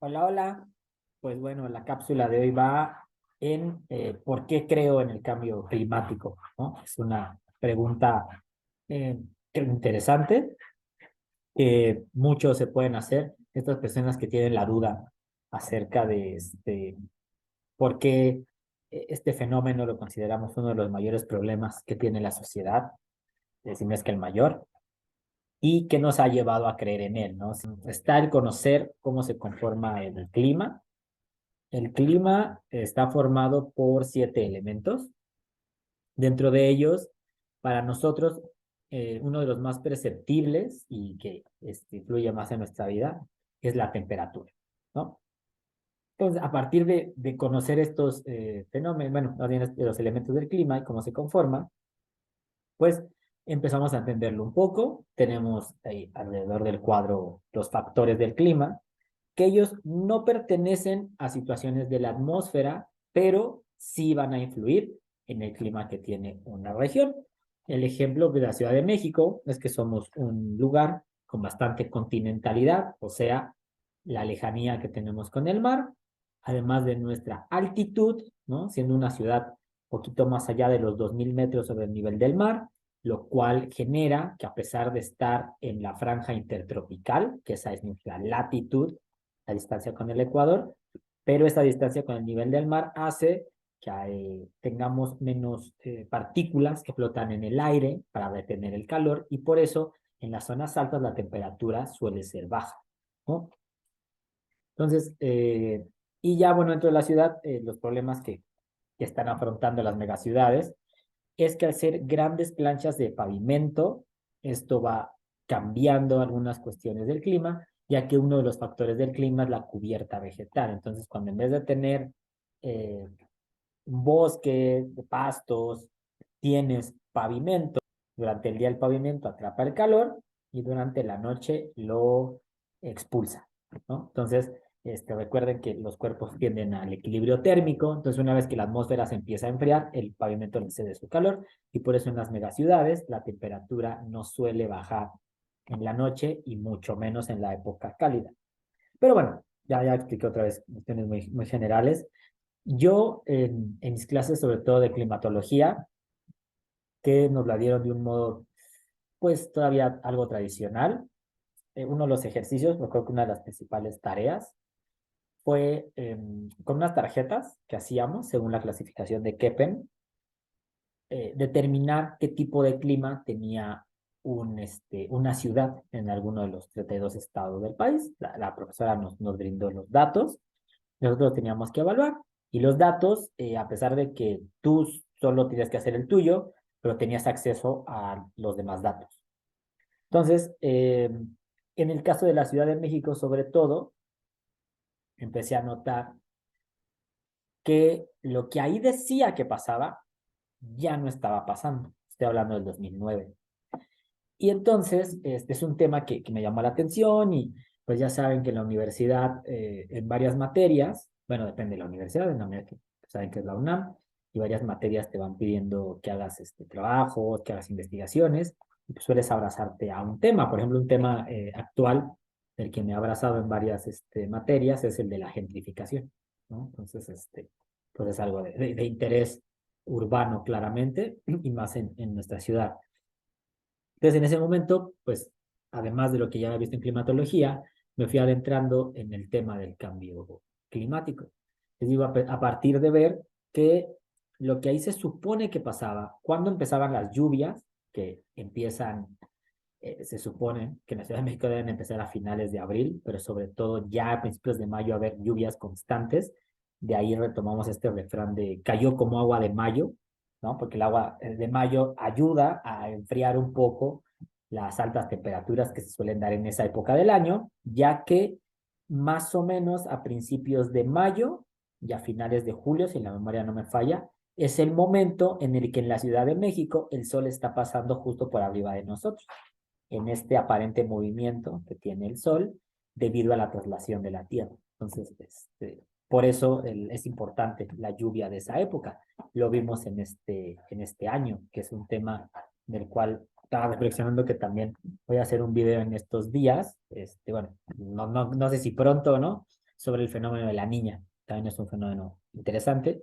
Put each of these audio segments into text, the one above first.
Hola, hola. Pues bueno, la cápsula de hoy va en por qué creo en el cambio climático, ¿no? Es una pregunta eh, interesante que muchos se pueden hacer. Estas personas que tienen la duda acerca de por qué este fenómeno lo consideramos uno de los mayores problemas que tiene la sociedad, si no es que el mayor, y qué nos ha llevado a creer en él, ¿no? Está el conocer cómo se conforma el clima. El clima está formado por 7 elementos. Dentro de ellos, para nosotros, uno de los más perceptibles y que influye más en nuestra vida es la temperatura, ¿no? Entonces, a partir de conocer estos fenómenos, bueno, más bien de los elementos del clima y cómo se conforman, pues empezamos a entenderlo un poco. Tenemos ahí alrededor del cuadro los factores del clima, que ellos no pertenecen a situaciones de la atmósfera, pero sí van a influir en el clima que tiene una región. El ejemplo de la Ciudad de México es que somos un lugar con bastante continentalidad, o sea, la lejanía que tenemos con el mar, además de nuestra altitud, ¿no? Siendo una ciudad un poquito más allá de los 2000 metros sobre el nivel del mar, lo cual genera que a pesar de estar en la franja intertropical, que esa es nuestra latitud, la distancia con el Ecuador, pero esta distancia con el nivel del mar hace que tengamos menos partículas que flotan en el aire para retener el calor y por eso en las zonas altas la temperatura suele ser baja, ¿no? Entonces, y ya bueno, dentro de la ciudad, los problemas que están afrontando las megaciudades es que al ser grandes planchas de pavimento, esto va cambiando algunas cuestiones del clima, ya que uno de los factores del clima es la cubierta vegetal. Entonces, cuando en vez de tener eh, un bosque de pastos, tienes pavimento, durante el día el pavimento atrapa el calor y durante la noche lo expulsa, ¿no? Entonces, recuerden que los cuerpos tienden al equilibrio térmico, entonces una vez que la atmósfera se empieza a enfriar, el pavimento le cede su calor y por eso en las megaciudades la temperatura no suele bajar en la noche y mucho menos en la época cálida. Pero bueno, ya expliqué otra vez cuestiones muy generales. Yo en mis clases, sobre todo de climatología, que nos la dieron de un modo, pues todavía algo tradicional, uno de los ejercicios, yo creo que una de las principales tareas fue con unas tarjetas que hacíamos según la clasificación de Köppen, determinar qué tipo de clima tenía una ciudad en alguno de los 32 estados del país. La profesora nos brindó los datos, nosotros teníamos que evaluar. Y los datos, a pesar de que tú solo tienes que hacer el tuyo, pero tenías acceso a los demás datos. Entonces, en el caso de la Ciudad de México, sobre todo, empecé a notar que lo que ahí decía que pasaba ya no estaba pasando. Estoy hablando del 2009. Y entonces, este es un tema que me llamó la atención y pues ya saben que en la universidad, en varias materias, bueno, depende de la universidad, en la universidad que saben que es la UNAM, y varias materias te van pidiendo que hagas trabajos, que hagas investigaciones, y pues sueles abrazarte a un tema. Por ejemplo, un tema actual del que me he abrazado en varias materias es el de la gentrificación, ¿no? Entonces, pues es algo de interés urbano claramente, y más en nuestra ciudad. Entonces, en ese momento, pues, además de lo que ya había visto en climatología, me fui adentrando en el tema del cambio climático. Les digo, a partir de ver que lo que ahí se supone que pasaba, cuando empezaban las lluvias, que empiezan, se supone que en la Ciudad de México deben empezar a finales de abril, pero sobre todo ya a principios de mayo a haber lluvias constantes. De ahí retomamos este refrán de cayó como agua de mayo, ¿no? Porque el agua de mayo ayuda a enfriar un poco las altas temperaturas que se suelen dar en esa época del año, ya que más o menos a principios de mayo y a finales de julio, si la memoria no me falla, es el momento en el que en la Ciudad de México el sol está pasando justo por arriba de nosotros, en este aparente movimiento que tiene el sol debido a la traslación de la Tierra. Entonces, por eso es importante la lluvia de esa época. Lo vimos en este año, que es un tema del cual estaba reflexionando que también voy a hacer un video en estos días. Bueno, no sé si pronto o no, sobre el fenómeno de la niña. También es un fenómeno interesante,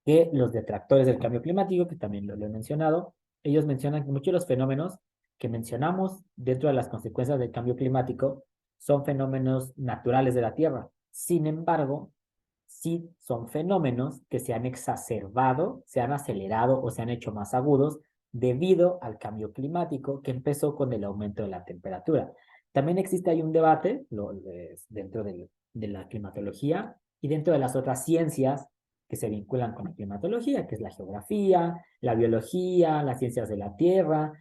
que los detractores del cambio climático, que también lo he mencionado, ellos mencionan que muchos de los fenómenos que mencionamos dentro de las consecuencias del cambio climático son fenómenos naturales de la Tierra. Sin embargo, sí son fenómenos que se han exacerbado, se han acelerado o se han hecho más agudos debido al cambio climático que empezó con el aumento de la temperatura. También existe ahí un debate dentro de la climatología y dentro de las otras ciencias que se vinculan con la climatología, que es la geografía, la biología, las ciencias de la Tierra.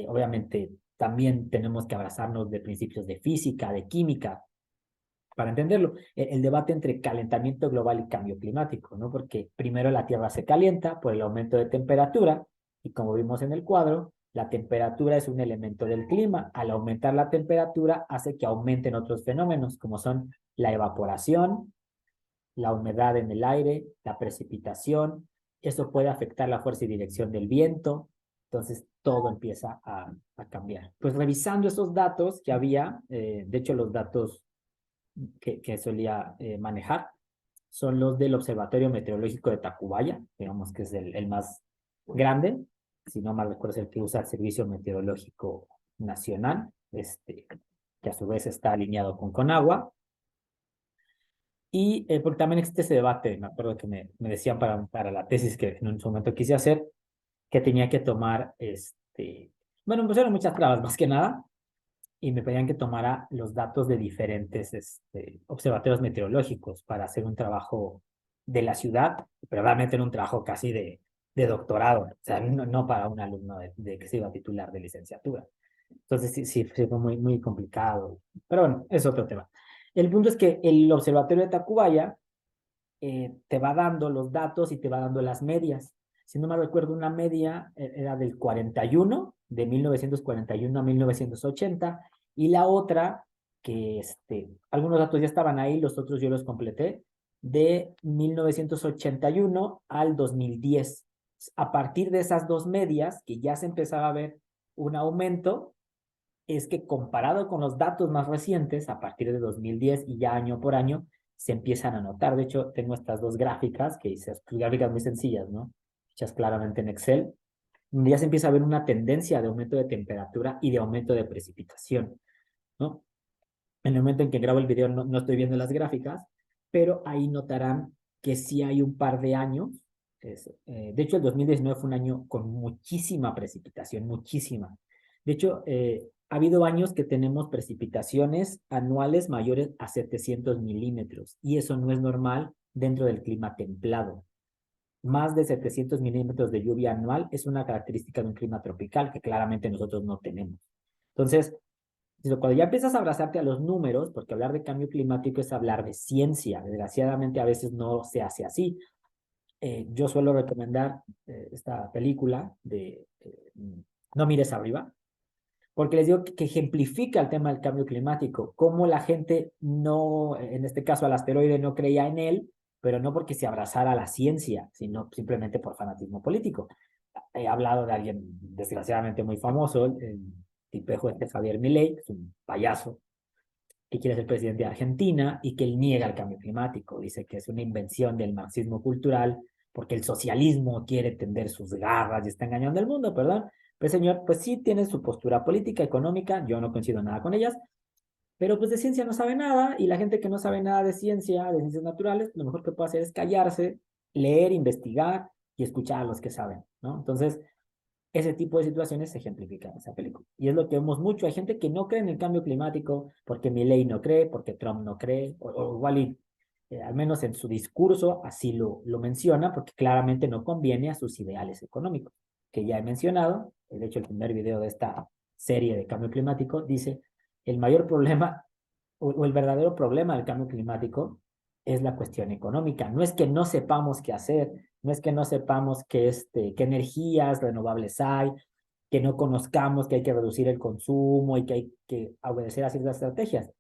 Obviamente también tenemos que abrazarnos de principios de física, de química, para entenderlo, el debate entre calentamiento global y cambio climático, ¿no? Porque primero la Tierra se calienta por el aumento de temperatura y como vimos en el cuadro, la temperatura es un elemento del clima. Al aumentar la temperatura hace que aumenten otros fenómenos como son la evaporación, la humedad en el aire, la precipitación. Eso puede afectar la fuerza y dirección del viento. Entonces todo empieza a cambiar. Pues revisando esos datos que había, de hecho los datos que solía manejar son los del Observatorio Meteorológico de Tacubaya, digamos que es el más grande, si no mal recuerdo es el que usa el Servicio Meteorológico Nacional, que a su vez está alineado con Conagua, y porque también existe ese debate, me acuerdo que me decían para la tesis que en un momento quise hacer, que tenía que tomar, bueno, pues eran muchas trabas, más que nada, y me pedían que tomara los datos de diferentes observatorios meteorológicos para hacer un trabajo de la ciudad, pero realmente era un trabajo casi de doctorado, o sea, no para un alumno de que se iba a titular de licenciatura. Entonces sí fue muy complicado, pero bueno, es otro tema. El punto es que el observatorio de Tacubaya te va dando los datos y te va dando las medias. Si no me recuerdo, una media era del 41, de 1941 a 1980, y la otra, que algunos datos ya estaban ahí, los otros yo los completé, de 1981 al 2010. A partir de esas dos medias, que ya se empezaba a ver un aumento, es que comparado con los datos más recientes, a partir de 2010 y ya año por año, se empiezan a notar. De hecho, tengo estas dos gráficas, que hice, gráficas muy sencillas, ¿no? Hechas claramente en Excel, donde ya se empieza a ver una tendencia de aumento de temperatura y de aumento de precipitación, ¿no? En el momento en que grabo el video no estoy viendo las gráficas, pero ahí notarán que sí hay un par de años. De hecho, el 2019 fue un año con muchísima precipitación, muchísima. De hecho, ha habido años que tenemos precipitaciones anuales mayores a 700 milímetros y eso no es normal dentro del clima templado. Más de 700 milímetros de lluvia anual es una característica de un clima tropical que claramente nosotros no tenemos. Entonces, cuando ya empiezas a abrazarte a los números, porque hablar de cambio climático es hablar de ciencia, desgraciadamente a veces no se hace así. Yo suelo recomendar esta película de No mires arriba, porque les digo que ejemplifica el tema del cambio climático, cómo la gente no, en este caso al asteroide, no creía en él, pero no porque se abrazara a la ciencia, sino simplemente por fanatismo político. He hablado de alguien desgraciadamente muy famoso, el tipejo Javier Milei, que es un payaso, que quiere ser presidente de Argentina y que él niega el cambio climático. Dice que es una invención del marxismo cultural porque el socialismo quiere tender sus garras y está engañando al mundo, ¿perdón? Pues señor, pues sí tiene su postura política, económica, yo no coincido nada con ellas, pero pues de ciencia no sabe nada y la gente que no sabe nada de ciencia, de ciencias naturales, lo mejor que puede hacer es callarse, leer, investigar y escuchar a los que saben, ¿no? Entonces, ese tipo de situaciones se ejemplifican en esa película. Y es lo que vemos mucho. Hay gente que no cree en el cambio climático porque Milley no cree, porque Trump no cree, o igual y, al menos en su discurso así lo menciona, porque claramente no conviene a sus ideales económicos, que ya he mencionado. De hecho, el primer video de esta serie de cambio climático dice, el mayor problema o el verdadero problema del cambio climático es la cuestión económica. No es que no sepamos qué hacer, no es que no sepamos qué energías renovables hay, que no conozcamos que hay que reducir el consumo y que hay que obedecer a ciertas estrategias.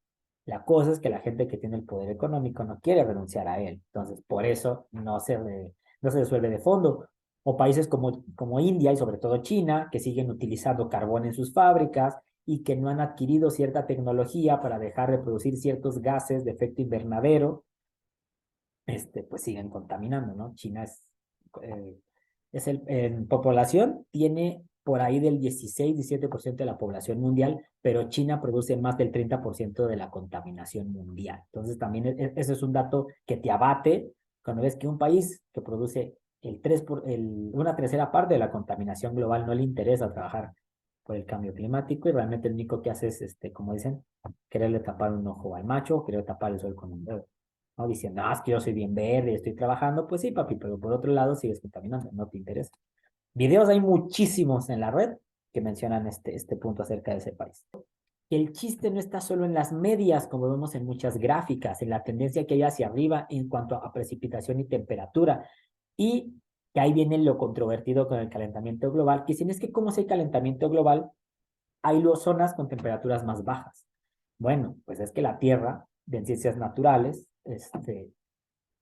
La cosa es que la gente que tiene el poder económico no quiere renunciar a él. Entonces, por eso no se resuelve de fondo. O países como India y sobre todo China, que siguen utilizando carbón en sus fábricas y que no han adquirido cierta tecnología para dejar de producir ciertos gases de efecto invernadero, pues siguen contaminando, ¿no? China en población, tiene por ahí del 16-17% de la población mundial, pero China produce más del 30% de la contaminación mundial. Entonces también ese es un dato que te abate cuando ves que un país que produce una tercera parte de la contaminación global no le interesa trabajar por el cambio climático y realmente lo único que hace es, como dicen, quererle tapar un ojo al macho, querer tapar el sol con un dedo. ¿No? Diciendo, es que yo soy bien verde, estoy trabajando, pues sí, papi, pero por otro lado sigues contaminando, no te interesa. Videos hay muchísimos en la red que mencionan este punto acerca de ese país. El chiste no está solo en las medias, como vemos en muchas gráficas, en la tendencia que hay hacia arriba en cuanto a precipitación y temperatura. Y que ahí viene lo controvertido con el calentamiento global, que si es que como si hay calentamiento global, hay zonas con temperaturas más bajas. Bueno, pues es que la Tierra, de ciencias naturales,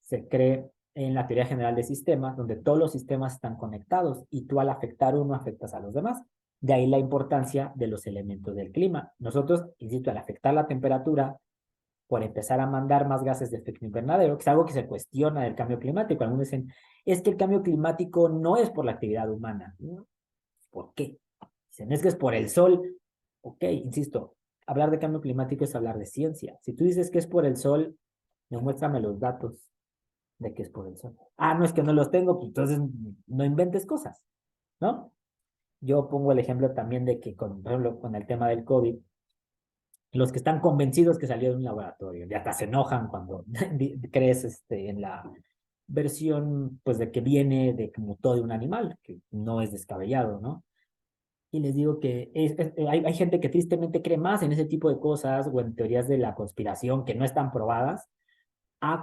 se cree en la teoría general de sistemas, donde todos los sistemas están conectados y tú al afectar uno afectas a los demás. De ahí la importancia de los elementos del clima. Nosotros, insisto, al afectar la temperatura, por empezar a mandar más gases de efecto invernadero, que es algo que se cuestiona del cambio climático. Algunos dicen, es que el cambio climático no es por la actividad humana. ¿Por qué? Dicen, es que es por el sol. Ok, insisto, hablar de cambio climático es hablar de ciencia. Si tú dices que es por el sol, demuéstrame los datos de que es por el sol. No es que no los tengo, pues entonces no inventes cosas, ¿no? Yo pongo el ejemplo también de que, por ejemplo, con el tema del COVID, los que están convencidos que salió de un laboratorio, y hasta se enojan cuando crees en la versión, pues, de que viene de como todo de un animal, que no es descabellado, ¿no? Y les digo que hay gente que tristemente cree más en ese tipo de cosas o en teorías de la conspiración que no están probadas,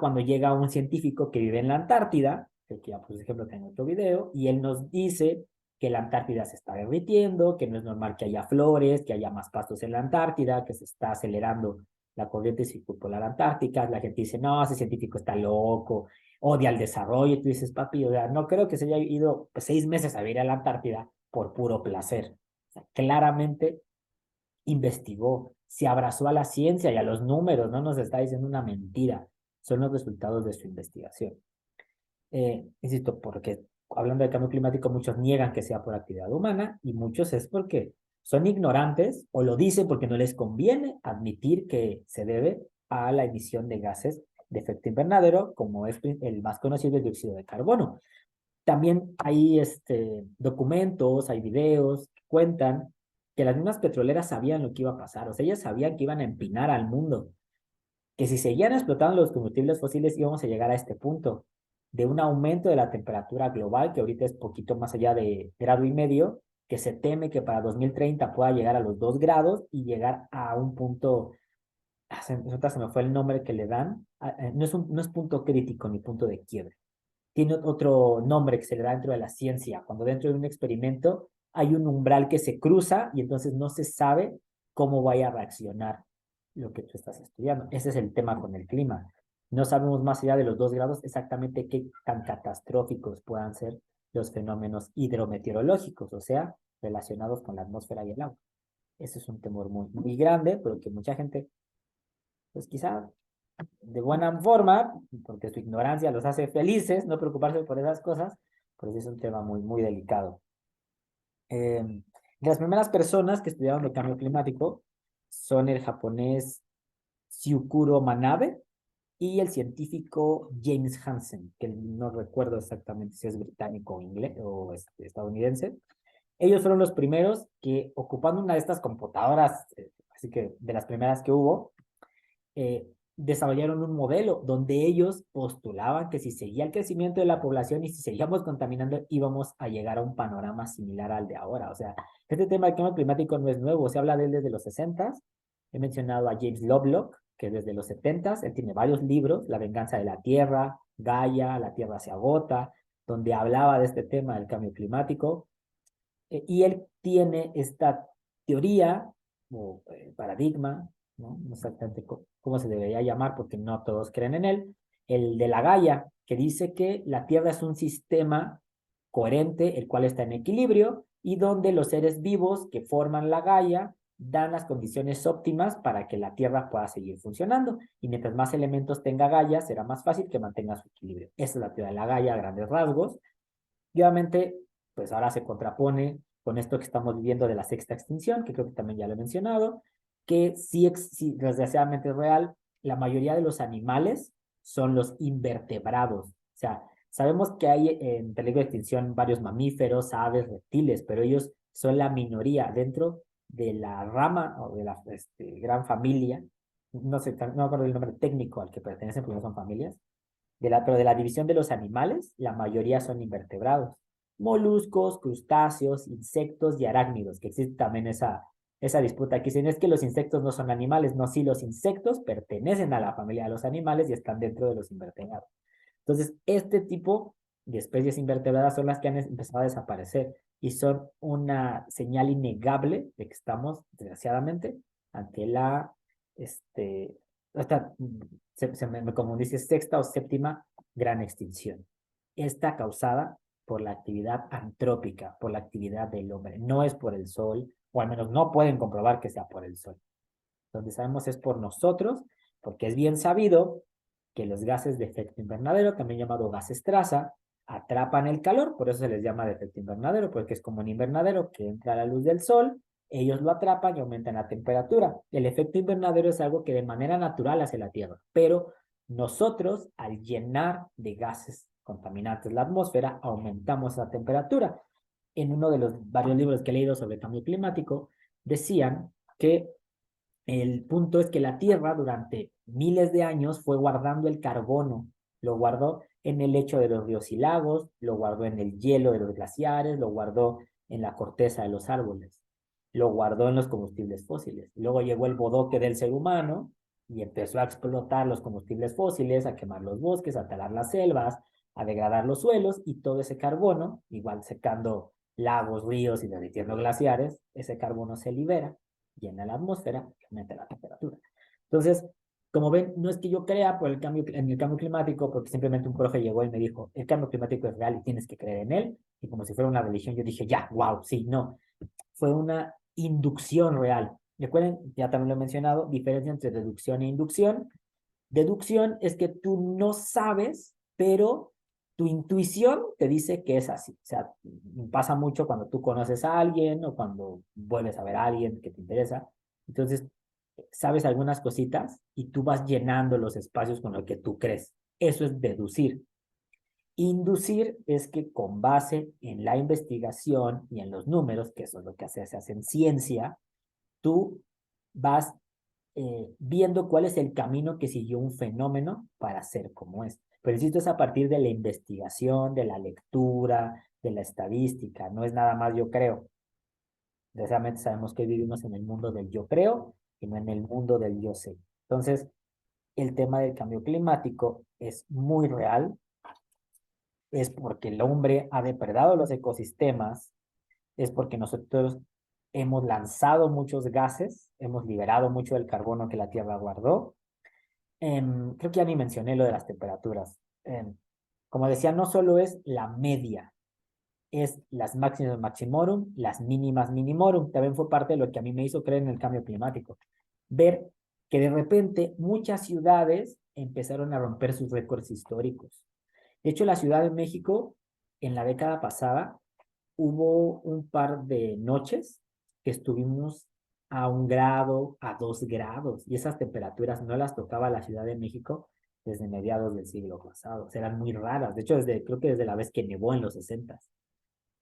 cuando llega un científico que vive en la Antártida, que ya por ejemplo tengo otro video, y él nos dice que la Antártida se está derritiendo, que no es normal que haya flores, que haya más pastos en la Antártida, que se está acelerando la corriente circumpolar antártica. La gente dice, no, ese científico está loco, odia el desarrollo. Y tú dices, papi, o sea, no creo que se haya ido 6 meses a vivir a la Antártida por puro placer. O sea, claramente investigó, se abrazó a la ciencia y a los números, no nos está diciendo una mentira, son los resultados de su investigación. Insisto, porque hablando de cambio climático, muchos niegan que sea por actividad humana y muchos es porque son ignorantes o lo dicen porque no les conviene admitir que se debe a la emisión de gases de efecto invernadero, como es el más conocido, el dióxido de carbono. También hay documentos, hay videos que cuentan que las mismas petroleras sabían lo que iba a pasar, o sea, ellas sabían que iban a empinar al mundo, que si seguían explotando los combustibles fósiles íbamos a llegar a este punto de un aumento de la temperatura global, que ahorita es poquito más allá de 1,5 grados, que se teme que para 2030 pueda llegar a los 2 grados y llegar a un punto, se me fue el nombre que le dan, no es punto crítico ni punto de quiebre, tiene otro nombre que se le da dentro de la ciencia, cuando dentro de un experimento hay un umbral que se cruza y entonces no se sabe cómo vaya a reaccionar lo que tú estás estudiando. Ese es el tema con el clima. No sabemos más allá de los 2 grados exactamente qué tan catastróficos puedan ser los fenómenos hidrometeorológicos, o sea, relacionados con la atmósfera y el agua. Ese es un temor muy, muy grande, pero que mucha gente, pues quizá de buena forma, porque su ignorancia los hace felices, no preocuparse por esas cosas, pues es un tema muy, muy delicado. De las primeras personas que estudiaron el cambio climático son el japonés Syukuro Manabe y el científico James Hansen, que no recuerdo exactamente si es británico o inglés o estadounidense. Ellos fueron los primeros que, ocupando una de estas computadoras, así que de las primeras que hubo, desarrollaron un modelo donde ellos postulaban que si seguía el crecimiento de la población y si seguíamos contaminando, íbamos a llegar a un panorama similar al de ahora. O sea, este tema del cambio climático no es nuevo, se habla de él desde los 60. He mencionado a James Lovelock, que desde los 70, él tiene varios libros, La venganza de la Tierra, Gaia, La Tierra se agota, donde hablaba de este tema del cambio climático. Y él tiene esta teoría o paradigma, no exactamente cómo se debería llamar porque no todos creen en él, el de la Gaia, que dice que la Tierra es un sistema coherente, el cual está en equilibrio y donde los seres vivos que forman la Gaia dan las condiciones óptimas para que la Tierra pueda seguir funcionando. Y mientras más elementos tenga Gaia, será más fácil que mantenga su equilibrio. Esa es la teoría de la Gaia a grandes rasgos. Y obviamente, pues ahora se contrapone con esto que estamos viviendo de la sexta extinción, que creo que también ya lo he mencionado, que sí, desgraciadamente es real, la mayoría de los animales son los invertebrados. O sea, sabemos que hay en peligro de extinción varios mamíferos, aves, reptiles, pero ellos son la minoría dentro de la rama o de la gran familia, no sé, no me acuerdo el nombre técnico al que pertenecen porque no son familias, pero de la división de los animales, la mayoría son invertebrados. Moluscos, crustáceos, insectos y arácnidos, que existe también esa disputa aquí. Si no es que los insectos no son animales, no, sí, los insectos pertenecen a la familia de los animales y están dentro de los invertebrados. Entonces, este tipo de especies invertebradas son las que han empezado a desaparecer y son una señal innegable de que estamos, desgraciadamente, ante este, esta, como dice, sexta o séptima gran extinción. Esta causada por la actividad antrópica, por la actividad del hombre. No es por el sol, o al menos no pueden comprobar que sea por el sol. Donde sabemos es por nosotros, porque es bien sabido que los gases de efecto invernadero, también llamado gases traza, atrapan el calor, por eso se les llama de efecto invernadero, porque es como un invernadero que entra a la luz del sol, ellos lo atrapan y aumentan la temperatura. El efecto invernadero es algo que de manera natural hace la Tierra, pero nosotros, al llenar de gases contaminantes la atmósfera, aumentamos la temperatura. En uno de los varios libros que he leído sobre cambio climático, decían que el punto es que la Tierra durante miles de años fue guardando el carbono, lo guardó en el lecho de los ríos y lagos, lo guardó en el hielo de los glaciares, lo guardó en la corteza de los árboles, lo guardó en los combustibles fósiles. Luego llegó el bodoque del ser humano y empezó a explotar los combustibles fósiles, a quemar los bosques, a talar las selvas, a degradar los suelos y todo ese carbono, igual secando lagos, ríos y derritiendo glaciares, ese carbono se libera, llena la atmósfera y aumenta la temperatura. Entonces, como ven, no es que yo crea por en el cambio climático, porque simplemente un profe llegó y me dijo, el cambio climático es real y tienes que creer en él, y como si fuera una religión, yo dije, ya, wow, sí, no. Fue una inducción real. Recuerden, ya también lo he mencionado, diferencia entre deducción e inducción. Deducción es que tú no sabes, pero tu intuición te dice que es así. O sea, pasa mucho cuando tú conoces a alguien o cuando vuelves a ver a alguien que te interesa. Entonces, sabes algunas cositas y tú vas llenando los espacios con lo que tú crees. Eso es deducir. Inducir es que con base en la investigación y en los números, que eso es lo que se hace en ciencia, tú vas viendo cuál es el camino que siguió un fenómeno para ser como es. Pero insisto, es a partir de la investigación, de la lectura, de la estadística, no es nada más yo creo. Desgraciadamente sabemos que vivimos en el mundo del yo creo y no en el mundo del yo sé. Entonces, el tema del cambio climático es muy real, es porque el hombre ha depredado los ecosistemas, es porque nosotros hemos lanzado muchos gases, hemos liberado mucho del carbono que la Tierra guardó. Creo que ya ni mencioné lo de las temperaturas. Como decía, no solo es la media, es las máximas maximorum, las mínimas minimorum. También fue parte de lo que a mí me hizo creer en el cambio climático. Ver que de repente muchas ciudades empezaron a romper sus récords históricos. De hecho, la Ciudad de México, en la década pasada, hubo un par de noches que estuvimos a 1 grado, a 2 grados, y esas temperaturas no las tocaba la Ciudad de México desde mediados del siglo pasado. O sea, eran muy raras. De hecho, creo que desde la vez que nevó en los 60.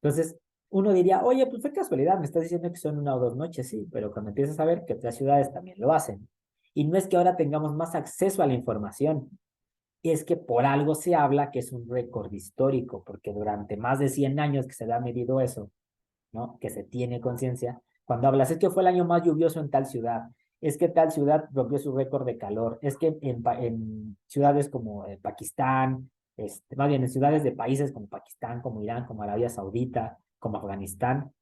Entonces, uno diría, oye, pues fue casualidad, me estás diciendo que son 1 o 2 noches, sí, pero cuando empiezas a ver que otras ciudades también lo hacen. Y no es que ahora tengamos más acceso a la información, es que por algo se habla que es un récord histórico, porque durante más de 100 años que se ha medido eso, ¿no? Que se tiene conciencia, cuando hablas, es que fue el año más lluvioso en tal ciudad, es que tal ciudad rompió su récord de calor, es que en ciudades como Pakistán, más bien en ciudades de países como Pakistán, como Irán, como Arabia Saudita, como Afganistán,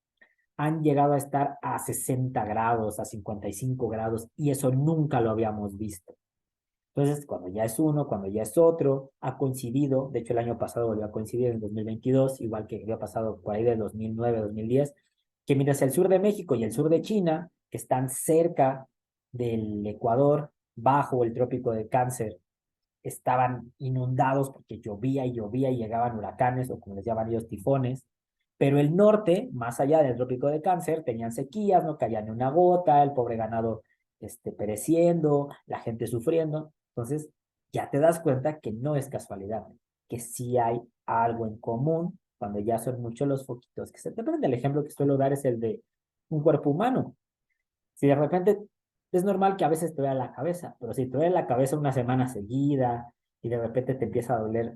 han llegado a estar a 60 grados, a 55 grados, y eso nunca lo habíamos visto. Entonces, cuando ya es uno, cuando ya es otro, ha coincidido, de hecho el año pasado volvió a coincidir en 2022, igual que había pasado por ahí de 2009, 2010, que mientras el sur de México y el sur de China que están cerca del Ecuador, bajo el trópico de Cáncer, estaban inundados porque llovía y llovía y llegaban huracanes o como les llaman ellos, tifones. Pero el norte, más allá del trópico de Cáncer, tenían sequías, no caía ni una gota, el pobre ganado pereciendo, la gente sufriendo. Entonces, ya te das cuenta que no es casualidad, que sí hay algo en común cuando ya son muchos los foquitos que se te prende. El ejemplo que suelo dar es el de un cuerpo humano. Si de repente es normal que a veces te duele la cabeza, pero si te duele la cabeza una semana seguida y de repente te empieza a doler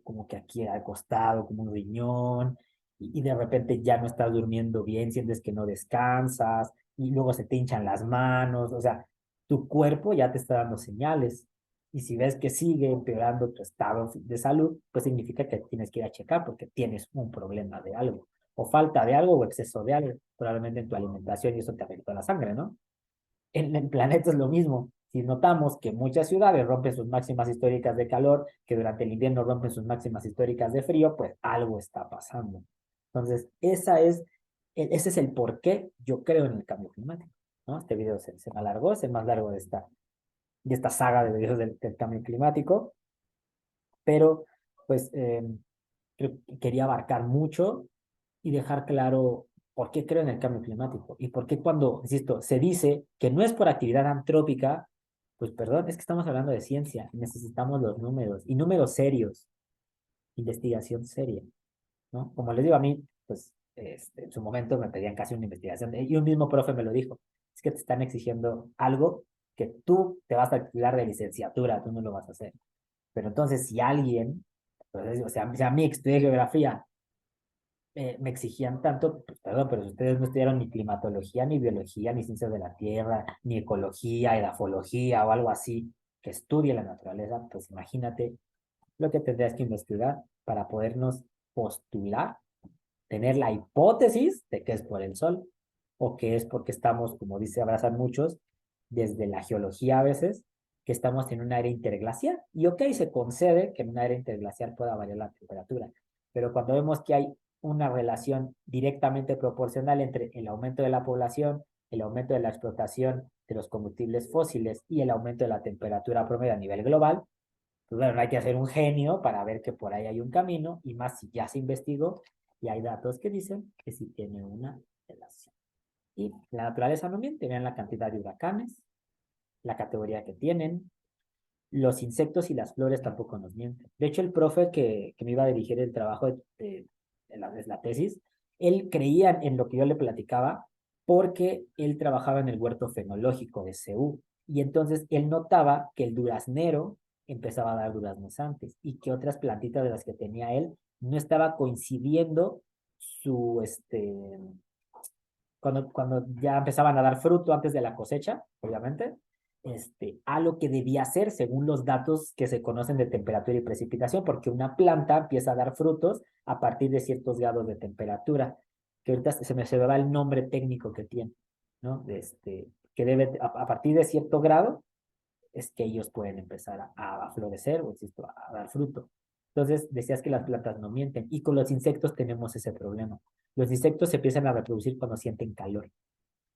como que aquí al costado, como un riñón, y de repente ya no estás durmiendo bien, sientes que no descansas, y luego se te hinchan las manos, o sea, tu cuerpo ya te está dando señales. Y si ves que sigue empeorando tu estado de salud, pues significa que tienes que ir a checar porque tienes un problema de algo o falta de algo o exceso de algo, probablemente en tu alimentación y eso te afecta la sangre, ¿no? En el planeta es lo mismo. Si notamos que muchas ciudades rompen sus máximas históricas de calor, que durante el invierno rompen sus máximas históricas de frío, pues algo está pasando. Entonces, ese es el por qué yo creo en el cambio climático, ¿no? Este video se me alargó, es el más largo de esta saga de videos del cambio climático, pero pues quería abarcar mucho y dejar claro por qué creo en el cambio climático y por qué cuando, insisto, se dice que no es por actividad antrópica, pues perdón, es que estamos hablando de ciencia, necesitamos los números y números serios, investigación seria, ¿no? Como les digo a mí, pues en su momento me pedían casi una investigación y un mismo profe me lo dijo, es que te están exigiendo algo que tú te vas a titular de licenciatura, tú no lo vas a hacer. Pero entonces si alguien, pues, o sea, si a mí que estudié geografía, me exigían tanto, pues, perdón, pero si ustedes no estudiaron ni climatología, ni biología, ni ciencias de la tierra, ni ecología, edafología o algo así, que estudie la naturaleza, pues imagínate lo que tendrías que investigar para podernos postular, tener la hipótesis de que es por el sol o que es porque estamos, como dice abrazan muchos, desde la geología a veces, que estamos en una era interglacial. Y ok, se concede que en una era interglacial pueda variar la temperatura, pero cuando vemos que hay una relación directamente proporcional entre el aumento de la población, el aumento de la explotación de los combustibles fósiles y el aumento de la temperatura promedio a nivel global, pues bueno, no hay que hacer un genio para ver que por ahí hay un camino, y más si ya se investigó y hay datos que dicen que sí tiene una relación. Y la naturaleza no miente, vean la cantidad de huracanes, la categoría que tienen, los insectos y las flores tampoco nos mienten. De hecho, el profe que me iba a dirigir el trabajo de la tesis, él creía en lo que yo le platicaba porque él trabajaba en el huerto fenológico de CEU y entonces él notaba que el duraznero empezaba a dar duraznos antes y que otras plantitas de las que tenía él no estaba coincidiendo su, cuando ya empezaban a dar fruto antes de la cosecha, obviamente, a lo que debía ser según los datos que se conocen de temperatura y precipitación, porque una planta empieza a dar frutos a partir de ciertos grados de temperatura, que ahorita se me va el nombre técnico que tiene, ¿no? Que debe, a partir de cierto grado, es que ellos pueden empezar a florecer o insisto, a dar fruto. Entonces, decías que las plantas no mienten y con los insectos tenemos ese problema. Los insectos se empiezan a reproducir cuando sienten calor.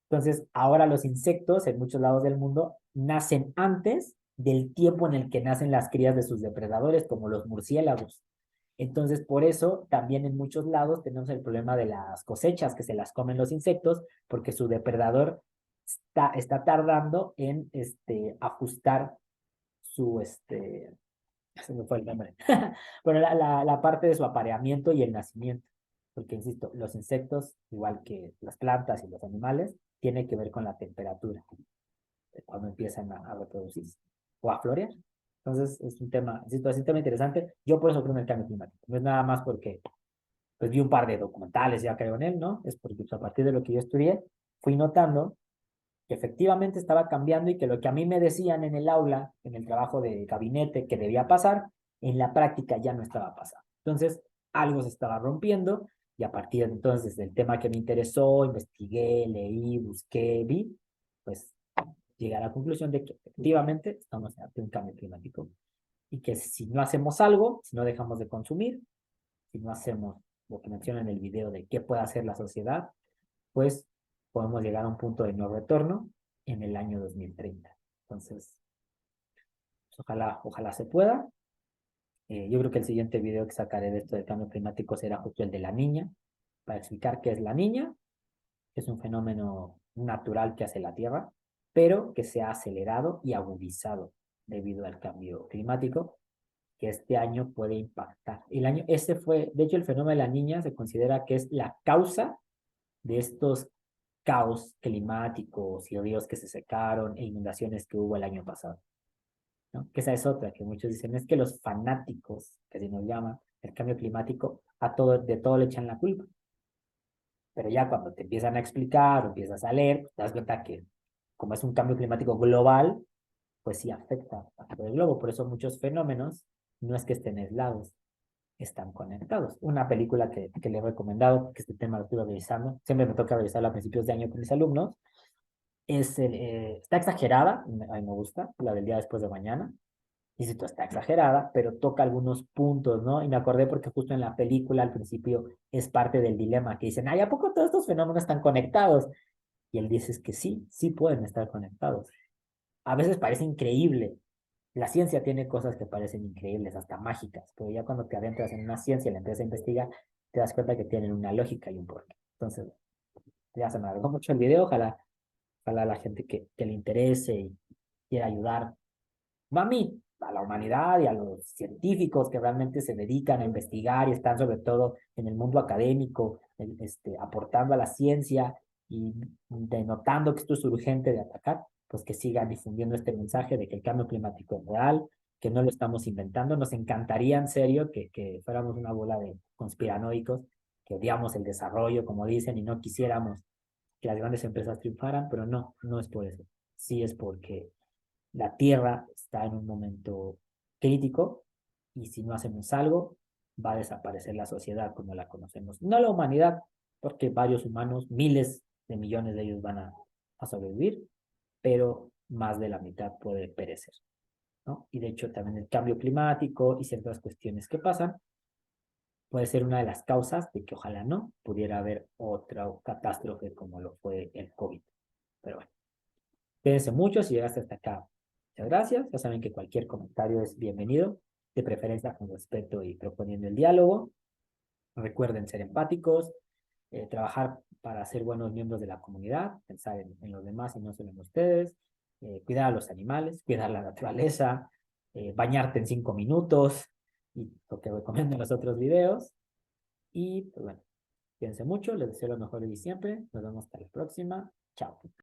Entonces, ahora los insectos en muchos lados del mundo nacen antes del tiempo en el que nacen las crías de sus depredadores, como los murciélagos. Entonces, por eso también en muchos lados tenemos el problema de las cosechas, que se las comen los insectos, porque su depredador está tardando en ajustar su, se me fue el nombre, bueno, la parte de su apareamiento y el nacimiento. Porque, insisto, los insectos, igual que las plantas y los animales, tiene que ver con la temperatura, cuando empiezan a reproducirse o a florear. Entonces, es un tema, insisto, es un tema interesante. Yo por eso creo en el cambio climático. No es nada más porque pues, vi un par de documentales, ya creo en él, ¿no? Es porque pues, a partir de lo que yo estudié, fui notando que efectivamente estaba cambiando y que lo que a mí me decían en el aula, en el trabajo de gabinete que debía pasar, en la práctica ya no estaba pasando. Entonces, algo se estaba rompiendo y a partir de entonces del tema que me interesó, investigué, leí, busqué, vi, pues llegué a la conclusión de que efectivamente estamos ante un cambio climático y que si no hacemos algo, si no dejamos de consumir, si no hacemos lo que menciona en el video de qué puede hacer la sociedad, pues podemos llegar a un punto de no retorno en el año 2030. Entonces, pues, ojalá se pueda. Yo creo que el siguiente video que sacaré de esto del cambio climático será justo el de la niña, para explicar qué es la niña, que es un fenómeno natural que hace la Tierra, pero que se ha acelerado y agudizado debido al cambio climático, que este año puede impactar. De hecho, el fenómeno de la niña se considera que es la causa de estos caos climáticos y ríos que se secaron e inundaciones que hubo el año pasado, ¿no? Que esa es otra, que muchos dicen, es que los fanáticos, que se nos llama, el cambio climático, de todo le echan la culpa. Pero ya cuando te empiezan a explicar o empiezas a leer, te das cuenta que como es un cambio climático global, pues sí afecta a todo el globo. Por eso muchos fenómenos no es que estén aislados, están conectados. Una película que le he recomendado, que este tema lo estuve revisando, siempre me toca revisarlo a principios de año con mis alumnos, está exagerada, a mí me gusta, la del día después de mañana, y si tú está exagerada, pero toca algunos puntos, ¿no? Y me acordé porque justo en la película al principio es parte del dilema, que dicen, ay, ¿a poco todos estos fenómenos están conectados? Y él dice que sí, sí pueden estar conectados. A veces parece increíble. La ciencia tiene cosas que parecen increíbles, hasta mágicas, pero ya cuando te adentras en una ciencia y la empiezas a investigar, te das cuenta que tienen una lógica y un porqué. Entonces, ya se me alargó mucho el video, ojalá la gente que le interese y quiera ayudar, no a mí, a la humanidad y a los científicos que realmente se dedican a investigar y están sobre todo en el mundo académico, aportando a la ciencia y denotando que esto es urgente de atacar, pues que sigan difundiendo este mensaje de que el cambio climático es real, que no lo estamos inventando. Nos encantaría en serio que fuéramos una bola de conspiranoicos, que odiamos el desarrollo, como dicen, y no quisiéramos que las grandes empresas triunfaran, pero no, no es por eso. Sí es porque la Tierra está en un momento crítico y si no hacemos algo, va a desaparecer la sociedad como la conocemos. No la humanidad, porque varios humanos, miles de millones de ellos van a sobrevivir, pero más de la mitad puede perecer, ¿no? Y de hecho también el cambio climático y ciertas cuestiones que pasan puede ser una de las causas de que ojalá no pudiera haber otra catástrofe como lo fue el COVID. Pero bueno. Cuídense mucho si llegaste hasta acá. Muchas gracias. Ya saben que cualquier comentario es bienvenido, de preferencia con respeto y proponiendo el diálogo. Recuerden ser empáticos, trabajar para ser buenos miembros de la comunidad, pensar en los demás y no solo en ustedes, cuidar a los animales, cuidar la naturaleza, bañarte en 5 minutos y lo que recomiendo en los otros videos. Y pues bueno, cuídense mucho, les deseo lo mejor de siempre. Nos vemos hasta la próxima. Chao.